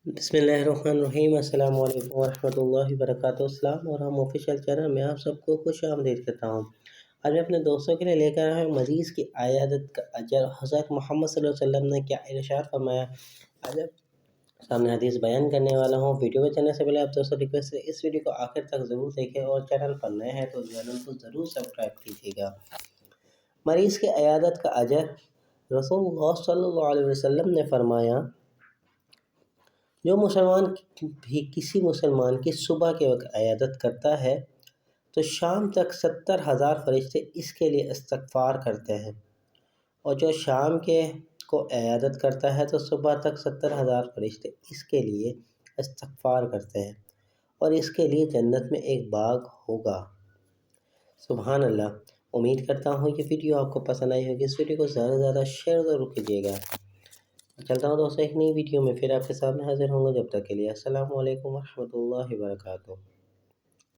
بسم اللہ الرحمن الرحیم۔ السلام علیکم ورحمۃ اللہ وبرکاتہ۔ السلام اور ہم آفیشیل چینل میں آپ سب کو خوش آمدید کرتا ہوں۔ آج میں اپنے دوستوں کے لیے لے کر آیا ہوں مریض کی عیادت کا اجر۔ حضرت محمد صلی اللہ علیہ وسلم نے کیا ارشاد فرمایا، آج سامنے حدیث بیان کرنے والا ہوں۔ ویڈیو میں چلنے سے پہلے آپ دوستوں ریکویسٹ ہے اس ویڈیو کو آخر تک ضرور دیکھیں اور چینل پر نئے ہیں تو چینل کو ضرور سبسکرائب کیجیے گا۔ مریض کی عیادت کا اجر۔ رسول اللہ صلی اللہ علیہ وسلم نے فرمایا، جو مسلمان بھی کسی مسلمان کی صبح کے وقت عیادت کرتا ہے تو شام تک 70,000 فرشتے اس کے لیے استغفار کرتے ہیں، اور جو شام کے کو عیادت کرتا ہے تو صبح تک 70,000 فرشتے اس کے لیے استغفار کرتے ہیں، اور اس کے لیے جنت میں ایک باغ ہوگا۔ سبحان اللہ۔ امید کرتا ہوں یہ ویڈیو آپ کو پسند آئی ہوگی۔ اس ویڈیو کو زیادہ سے زیادہ شیئر ضرور کیجیے گا۔ چلتا ہوں دوستوں، ایک نئی ویڈیو میں پھر آپ کے سامنے حاضر ہوں گا۔ جب تک کے لیے السلام علیکم ورحمۃ اللہ وبرکاتہ۔